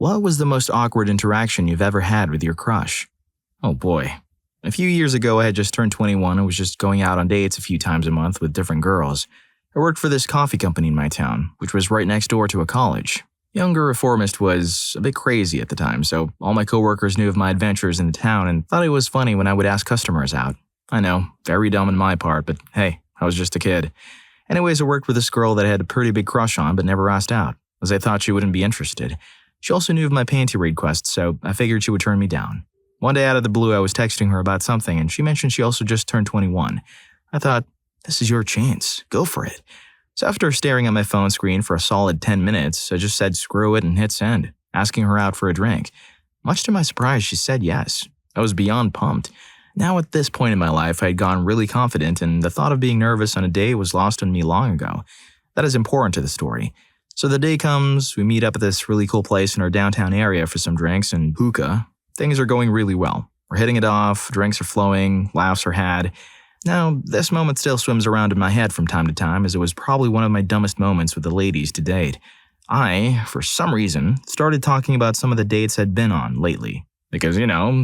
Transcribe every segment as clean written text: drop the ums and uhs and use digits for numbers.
What was the most awkward interaction you've ever had with your crush? Oh boy. A few years ago, I had just turned 21 and was just going out on dates a few times a month with different girls. I worked for this coffee company in my town, which was right next door to a college. Younger reformist was a bit crazy at the time, so all my coworkers knew of my adventures in the town and thought it was funny when I would ask customers out. I know, very dumb on my part, but hey, I was just a kid. Anyways, I worked with this girl that I had a pretty big crush on but never asked out, as I thought she wouldn't be interested. She also knew of my panty request, so I figured she would turn me down. One day out of the blue, I was texting her about something, and she mentioned she also just turned 21. I thought, this is your chance. Go for it. So after staring at my phone screen for a solid 10 minutes, I just said screw it and hit send, asking her out for a drink. Much to my surprise, she said yes. I was beyond pumped. Now at this point in my life, I had gone really confident, and the thought of being nervous on a date was lost on me long ago. That is important to the story. So the day comes, we meet up at this really cool place in our downtown area for some drinks and hookah. Things are going really well. We're hitting it off, drinks are flowing, laughs are had. Now, this moment still swims around in my head from time to time, as it was probably one of my dumbest moments with the ladies to date. I, for some reason, started talking about some of the dates I'd been on lately. Because,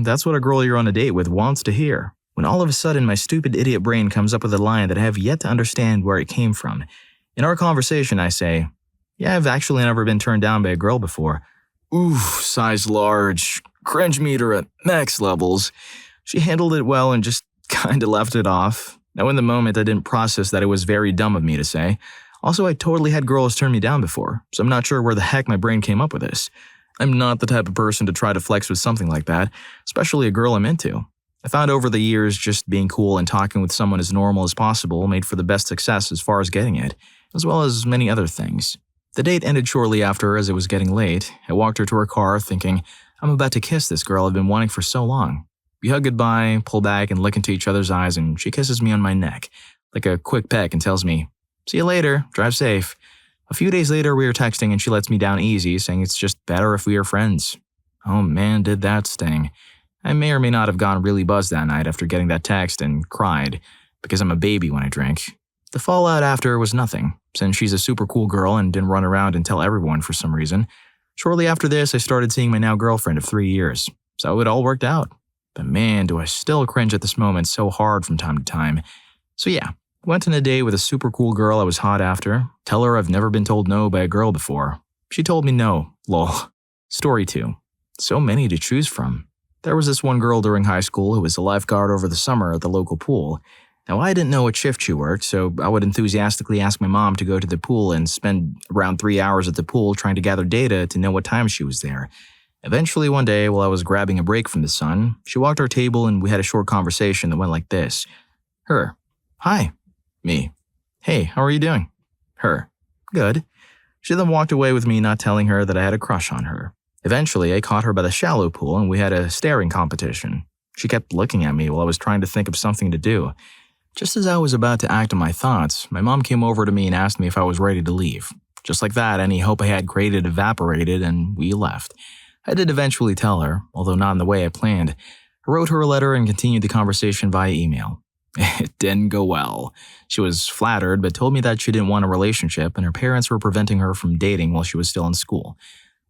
that's what a girl you're on a date with wants to hear. When all of a sudden my stupid idiot brain comes up with a line that I have yet to understand where it came from. In our conversation, I say, yeah, I've actually never been turned down by a girl before. Oof, size large, cringe meter at max levels. She handled it well and just kinda left it off. Now in the moment, I didn't process that it was very dumb of me to say. Also, I totally had girls turn me down before, so I'm not sure where the heck my brain came up with this. I'm not the type of person to try to flex with something like that, especially a girl I'm into. I found over the years just being cool and talking with someone as normal as possible made for the best success as far as getting it, as well as many other things. The date ended shortly after as it was getting late. I walked her to her car thinking, I'm about to kiss this girl I've been wanting for so long. We hug goodbye, pull back and look into each other's eyes, and she kisses me on my neck, like a quick peck, and tells me, see you later, drive safe. A few days later, we were texting and she lets me down easy, saying it's just better if we are friends. Oh man, did that sting. I may or may not have gone really buzzed that night after getting that text and cried, because I'm a baby when I drink. The fallout after was nothing, since she's a super cool girl and didn't run around and tell everyone for some reason. Shortly after this, I started seeing my now girlfriend of 3 years, so it all worked out. But man, do I still cringe at this moment so hard from time to time. So yeah, went on a date with a super cool girl I was hot after. Tell her I've never been told no by a girl before. She told me no, lol. Story 2. So many to choose from. There was this one girl during high school who was a lifeguard over the summer at the local pool. Now, I didn't know what shift she worked, so I would enthusiastically ask my mom to go to the pool and spend around 3 hours at the pool trying to gather data to know what time she was there. Eventually, one day, while I was grabbing a break from the sun, she walked to our table and we had a short conversation that went like this. Her. Hi. Me. Hey, how are you doing? Her. Good. She then walked away with me not telling her that I had a crush on her. Eventually, I caught her by the shallow pool and we had a staring competition. She kept looking at me while I was trying to think of something to do. Just as I was about to act on my thoughts, my mom came over to me and asked me if I was ready to leave. Just like that, any hope I had created evaporated and we left. I did eventually tell her, although not in the way I planned. I wrote her a letter and continued the conversation via email. It didn't go well. She was flattered but told me that she didn't want a relationship and her parents were preventing her from dating while she was still in school.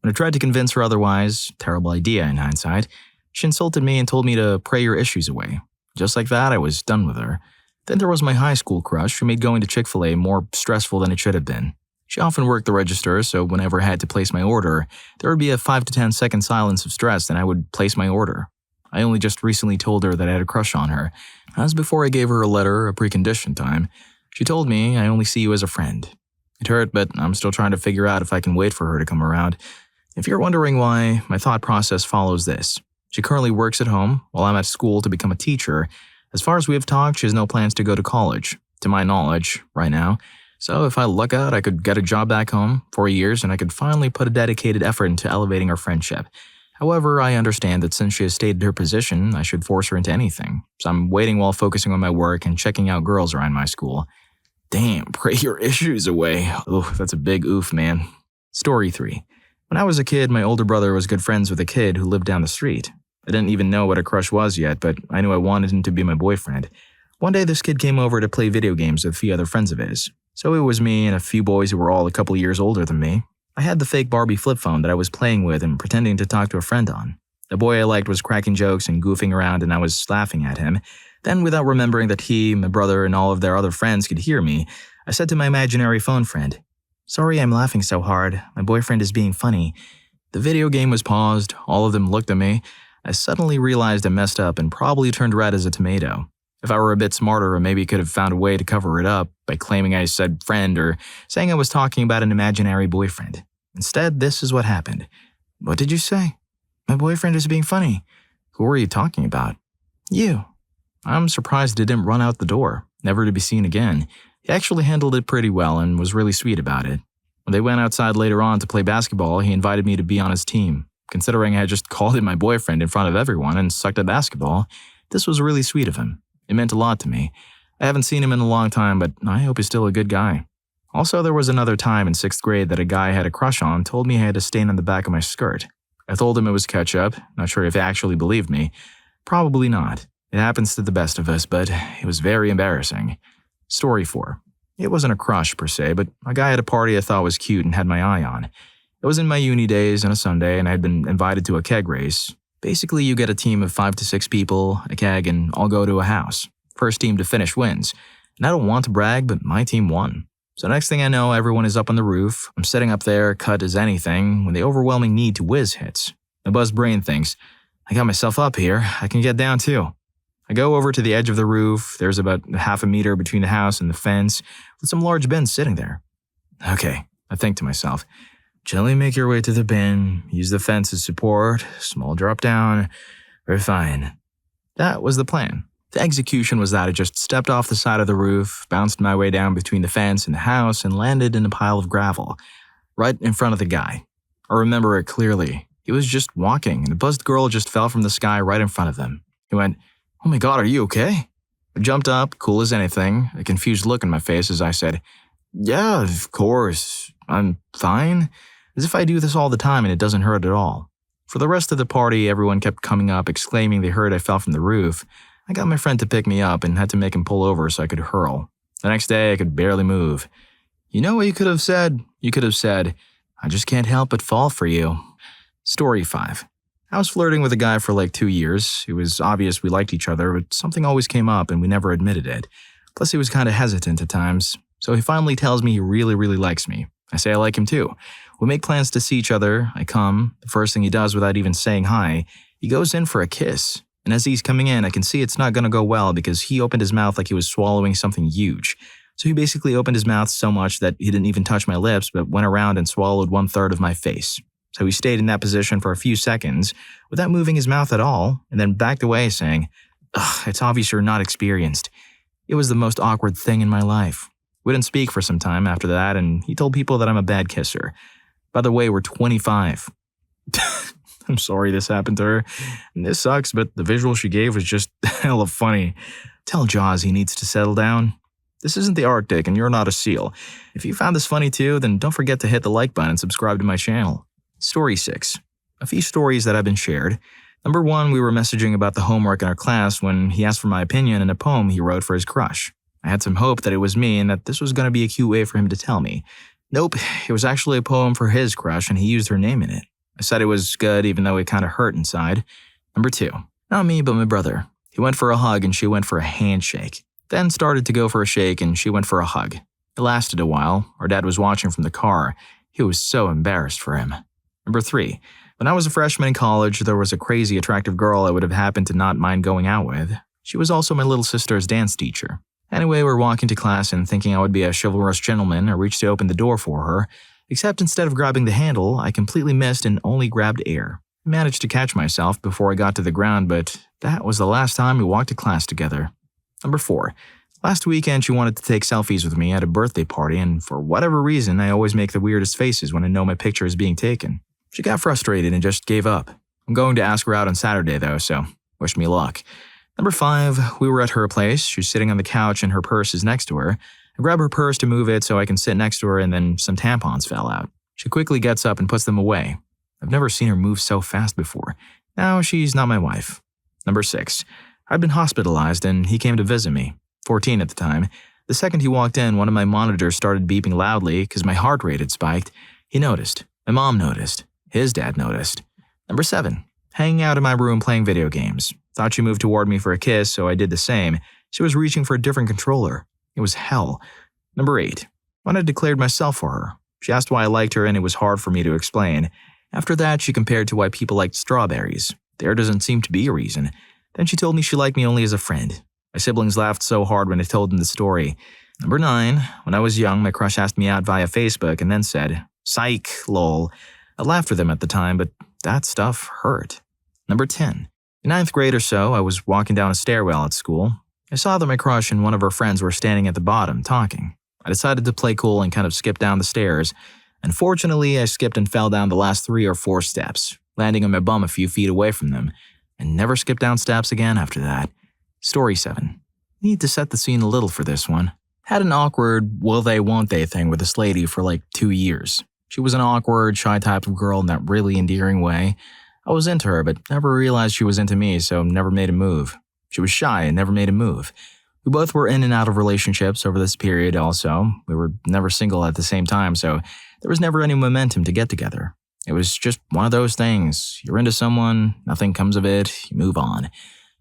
When I tried to convince her otherwise, terrible idea in hindsight, she insulted me and told me to pray your issues away. Just like that, I was done with her. Then there was my high school crush who made going to Chick-fil-A more stressful than it should have been. She often worked the register, so whenever I had to place my order, there would be a 5 to 10 second silence of stress and I would place my order. I only just recently told her that I had a crush on her. As before I gave her a letter, a preconditioned time, she told me I only see you as a friend. It hurt, but I'm still trying to figure out if I can wait for her to come around. If you're wondering why, my thought process follows this. She currently works at home, while I'm at school to become a teacher. As far as we have talked, she has no plans to go to college, to my knowledge, right now. So if I luck out, I could get a job back home, 4 years, and I could finally put a dedicated effort into elevating our friendship. However, I understand that since she has stated her position, I should force her into anything. So I'm waiting while focusing on my work and checking out girls around my school. Damn, pray your issues away. Oh, that's a big oof, man. Story 3. When I was a kid, my older brother was good friends with a kid who lived down the street. I didn't even know what a crush was yet, but I knew I wanted him to be my boyfriend. One day, this kid came over to play video games with a few other friends of his. So it was me and a few boys who were all a couple years older than me. I had the fake Barbie flip phone that I was playing with and pretending to talk to a friend on. The boy I liked was cracking jokes and goofing around, and I was laughing at him. Then, without remembering that he, my brother, and all of their other friends could hear me, I said to my imaginary phone friend, "Sorry I'm laughing so hard. My boyfriend is being funny." The video game was paused. All of them looked at me. I suddenly realized I messed up and probably turned red as a tomato. If I were a bit smarter, I maybe could have found a way to cover it up by claiming I said friend or saying I was talking about an imaginary boyfriend. Instead, this is what happened. "What did you say?" "My boyfriend is being funny." "Who are you talking about?" "You." I'm surprised it didn't run out the door, never to be seen again. He actually handled it pretty well and was really sweet about it. When they went outside later on to play basketball, he invited me to be on his team. Considering I had just called him my boyfriend in front of everyone and sucked at basketball, this was really sweet of him. It meant a lot to me. I haven't seen him in a long time, but I hope he's still a good guy. Also, there was another time in 6th grade that a guy I had a crush on told me I had a stain on the back of my skirt. I told him it was ketchup, not sure if he actually believed me. Probably not. It happens to the best of us, but it was very embarrassing. Story 4. It wasn't a crush per se, but a guy at a party I thought was cute and had my eye on. It was in my uni days on a Sunday, and I had been invited to a keg race. Basically, you get a team of 5 to 6 people, a keg, and all go to a house. First team to finish wins. And I don't want to brag, but my team won. So next thing I know, everyone is up on the roof. I'm sitting up there, cut as anything, when the overwhelming need to whiz hits. My buzzed brain thinks, I got myself up here, I can get down too. I go over to the edge of the roof. There's about half a meter between the house and the fence, with some large bins sitting there. Okay, I think to myself, gently make your way to the bin, use the fence as support, small drop down, we're fine. That was the plan. The execution was that I just stepped off the side of the roof, bounced my way down between the fence and the house, and landed in a pile of gravel, right in front of the guy. I remember it clearly. He was just walking, and a buzzed girl just fell from the sky right in front of him. He went, "Oh my God, are you okay?" I jumped up, cool as anything, a confused look on my face as I said, "Yeah, of course, I'm fine," as if I do this all the time and it doesn't hurt at all. For the rest of the party, everyone kept coming up, exclaiming they heard I fell from the roof. I got my friend to pick me up and had to make him pull over so I could hurl. The next day, I could barely move. You know what you could have said? You could have said, "I just can't help but fall for you." Story 5. I was flirting with a guy for like 2 years. It was obvious we liked each other, but something always came up and we never admitted it. Plus, he was kind of hesitant at times. So he finally tells me he really, really likes me. I say I like him too. We make plans to see each other. I come. The first thing he does without even saying hi, he goes in for a kiss. And as he's coming in, I can see it's not going to go well because he opened his mouth like he was swallowing something huge. So he basically opened his mouth so much that he didn't even touch my lips, but went around and swallowed 1/3 of my face. So he stayed in that position for a few seconds without moving his mouth at all, and then backed away saying, "Ugh, it's obvious you're not experienced." It was the most awkward thing in my life. We didn't speak for some time after that, and he told people that I'm a bad kisser. By the way, we're 25. I'm sorry this happened to her. And this sucks, but the visual she gave was just hella funny. Tell Jaws he needs to settle down. This isn't the Arctic, and you're not a seal. If you found this funny too, then don't forget to hit the like button and subscribe to my channel. Story 6. A few stories that have been shared. Number 1, we were messaging about the homework in our class when he asked for my opinion in a poem he wrote for his crush. I had some hope that it was me and that this was going to be a cute way for him to tell me. Nope, it was actually a poem for his crush and he used her name in it. I said it was good even though it kind of hurt inside. Number 2. Not me, but my brother. He went for a hug and she went for a handshake. Then started to go for a shake and she went for a hug. It lasted a while. Our dad was watching from the car. He was so embarrassed for him. Number 3. When I was a freshman in college, there was a crazy attractive girl I would have happened to not mind going out with. She was also my little sister's dance teacher. Anyway, we're walking to class and thinking I would be a chivalrous gentleman, I reached to open the door for her. Except instead of grabbing the handle, I completely missed and only grabbed air. I managed to catch myself before I got to the ground, but that was the last time we walked to class together. Number 4. Last weekend, she wanted to take selfies with me at a birthday party, and for whatever reason, I always make the weirdest faces when I know my picture is being taken. She got frustrated and just gave up. I'm going to ask her out on Saturday, though, so wish me luck. Number 5, we were at her place. She's sitting on the couch and her purse is next to her. I grab her purse to move it so I can sit next to her and then some tampons fell out. She quickly gets up and puts them away. I've never seen her move so fast before. Now she's not my wife. Number 6, I'd been hospitalized and he came to visit me. 14 at the time. The second he walked in, one of my monitors started beeping loudly because my heart rate had spiked. He noticed. My mom noticed. His dad noticed. Number 7. Hanging out in my room playing video games. Thought she moved toward me for a kiss, so I did the same. She was reaching for a different controller. It was hell. Number 8. When I declared myself for her. She asked why I liked her and it was hard for me to explain. After that, she compared to why people liked strawberries. There doesn't seem to be a reason. Then she told me she liked me only as a friend. My siblings laughed so hard when I told them the story. Number 9. When I was young, my crush asked me out via Facebook and then said, "Psych, lol." I laughed for them at the time, but that stuff hurt. Number 10. In 9th grade or so, I was walking down a stairwell at school. I saw that my crush and one of her friends were standing at the bottom, talking. I decided to play cool and kind of skip down the stairs. Unfortunately, I skipped and fell down the last 3 or 4 steps, landing on my bum a few feet away from them, and never skipped down steps again after that. Story 7. Need to set the scene a little for this one. Had an awkward will they won't they thing with this lady for like 2 years. She was an awkward, shy type of girl in that really endearing way. I was into her, but never realized she was into me, so never made a move. She was shy and never made a move. We both were in and out of relationships over this period also. We were never single at the same time, so there was never any momentum to get together. It was just one of those things. You're into someone, nothing comes of it, you move on.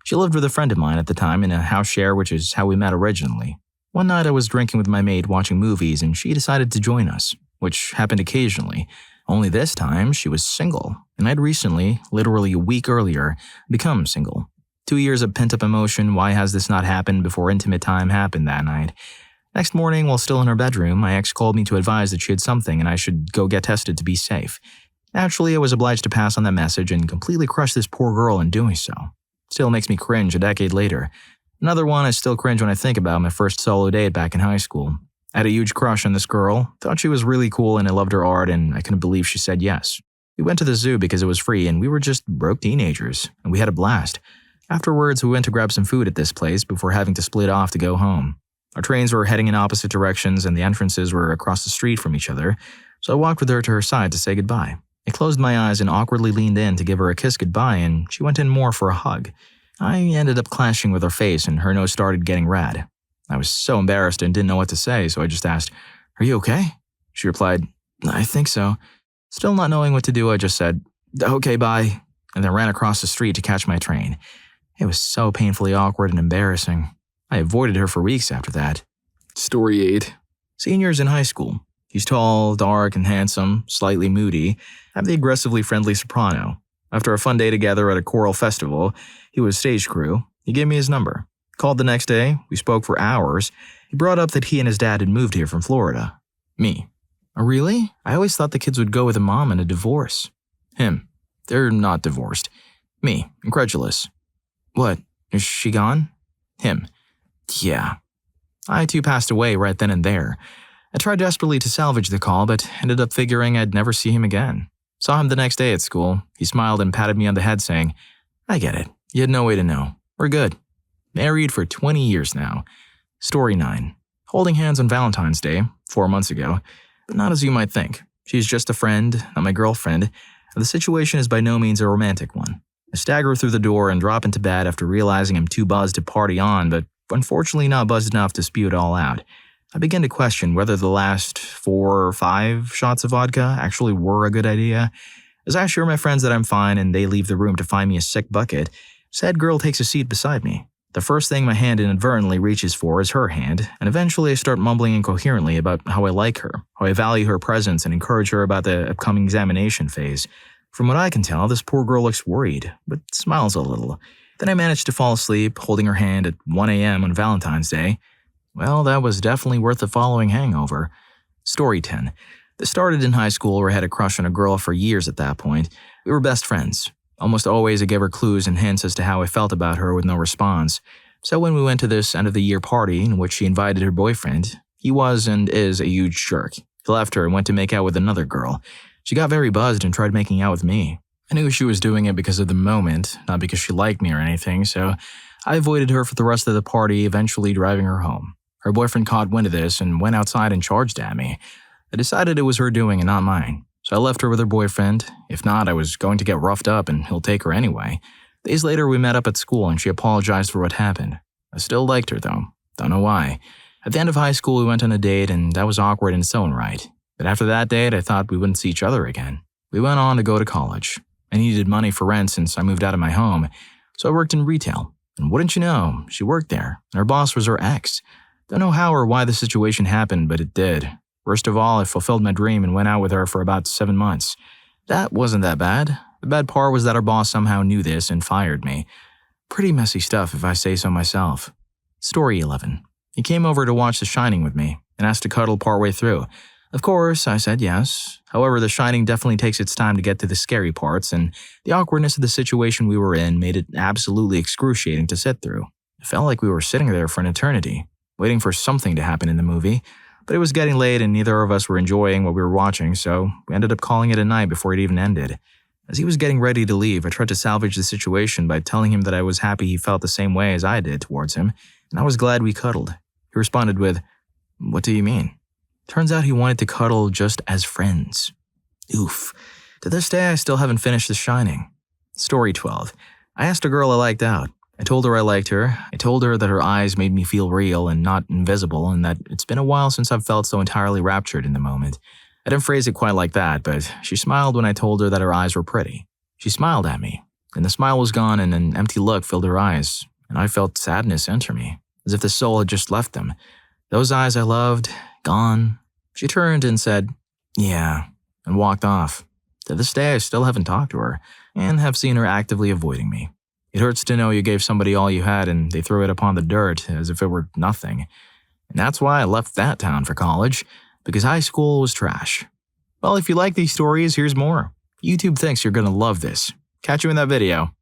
She lived with a friend of mine at the time in a house share, which is how we met originally. One night I was drinking with my mate watching movies and she decided to join us, which happened occasionally. Only this time, she was single, and I'd recently, literally a week earlier, become single. 2 years of pent-up emotion, why has this not happened before intimate time happened that night? Next morning, while still in her bedroom, my ex called me to advise that she had something and I should go get tested to be safe. Naturally, I was obliged to pass on that message and completely crush this poor girl in doing so. Still makes me cringe a decade later. Another one I still cringe when I think about my first solo date back in high school. I had a huge crush on this girl, thought she was really cool and I loved her art and I couldn't believe she said yes. We went to the zoo because it was free and we were just broke teenagers, and we had a blast. Afterwards, we went to grab some food at this place before having to split off to go home. Our trains were heading in opposite directions and the entrances were across the street from each other, so I walked with her to her side to say goodbye. I closed my eyes and awkwardly leaned in to give her a kiss goodbye and she went in more for a hug. I ended up clashing with her face and her nose started getting red. I was so embarrassed and didn't know what to say, so I just asked, "Are you okay?" She replied, "I think so." Still not knowing what to do, I just said, "Okay, bye," and then ran across the street to catch my train. It was so painfully awkward and embarrassing. I avoided her for weeks after that. Story 8. Seniors in high school. He's tall, dark, and handsome, slightly moody. I'm the aggressively friendly soprano. After a fun day together at a choral festival, he was stage crew. He gave me his number. Called the next day, we spoke for hours. He brought up that he and his dad had moved here from Florida. Me. "Oh, really? I always thought the kids would go with a mom in a divorce." Him. "They're not divorced." Me. Incredulous. "What? Is she gone?" Him. "Yeah." I too passed away right then and there. I tried desperately to salvage the call, but ended up figuring I'd never see him again. Saw him the next day at school. He smiled and patted me on the head saying, "I get it. You had no way to know. We're good." Married for 20 years now. Story 9. Holding hands on Valentine's Day, 4 months ago, but not as you might think. She's just a friend, not my girlfriend, and the situation is by no means a romantic one. I stagger through the door and drop into bed after realizing I'm too buzzed to party on, but unfortunately not buzzed enough to spew it all out. I begin to question whether the last 4 or 5 shots of vodka actually were a good idea. As I assure my friends that I'm fine and they leave the room to find me a sick bucket, said girl takes a seat beside me. The first thing my hand inadvertently reaches for is her hand, and eventually I start mumbling incoherently about how I like her, how I value her presence and encourage her about the upcoming examination phase. From what I can tell, this poor girl looks worried, but smiles a little. Then I manage to fall asleep, holding her hand at 1 a.m. on Valentine's Day. Well, that was definitely worth the following hangover. Story 10. This started in high school where I had a crush on a girl for years at that point. We were best friends. Almost always I gave her clues and hints as to how I felt about her with no response. So when we went to this end-of-the-year party in which she invited her boyfriend, he was and is a huge jerk. He left her and went to make out with another girl. She got very buzzed and tried making out with me. I knew she was doing it because of the moment, not because she liked me or anything, so I avoided her for the rest of the party, eventually driving her home. Her boyfriend caught wind of this and went outside and charged at me. I decided it was her doing and not mine, so I left her with her boyfriend. If not, I was going to get roughed up and he'll take her anyway. Days later, we met up at school and she apologized for what happened. I still liked her though. Don't know why. At the end of high school, we went on a date and that was awkward in its own right. But after that date, I thought we wouldn't see each other again. We went on to go to college. I needed money for rent since I moved out of my home, so I worked in retail. And wouldn't you know, she worked there, and her boss was her ex. Don't know how or why the situation happened, but it did. Worst of all, I fulfilled my dream and went out with her for about 7 months. That wasn't that bad. The bad part was that our boss somehow knew this and fired me. Pretty messy stuff if I say so myself. Story 11. He came over to watch The Shining with me and asked to cuddle partway through. Of course, I said yes. However, The Shining definitely takes its time to get to the scary parts, and the awkwardness of the situation we were in made it absolutely excruciating to sit through. It felt like we were sitting there for an eternity, waiting for something to happen in the movie, but it was getting late and neither of us were enjoying what we were watching, so we ended up calling it a night before it even ended. As he was getting ready to leave, I tried to salvage the situation by telling him that I was happy he felt the same way as I did towards him, and I was glad we cuddled. He responded with, "What do you mean?" Turns out he wanted to cuddle just as friends. Oof. To this day, I still haven't finished The Shining. Story 12. I asked a girl I liked out. I told her I liked her. I told her that her eyes made me feel real and not invisible, and that it's been a while since I've felt so entirely raptured in the moment. I didn't phrase it quite like that, but she smiled when I told her that her eyes were pretty. She smiled at me, and the smile was gone and an empty look filled her eyes, and I felt sadness enter me, as if the soul had just left them. Those eyes I loved, gone. She turned and said, "Yeah," and walked off. To this day, I still haven't talked to her, and have seen her actively avoiding me. It hurts to know you gave somebody all you had and they threw it upon the dirt as if it were nothing. And that's why I left that town for college, because high school was trash. Well, if you like these stories, here's more. YouTube thinks you're gonna love this. Catch you in that video.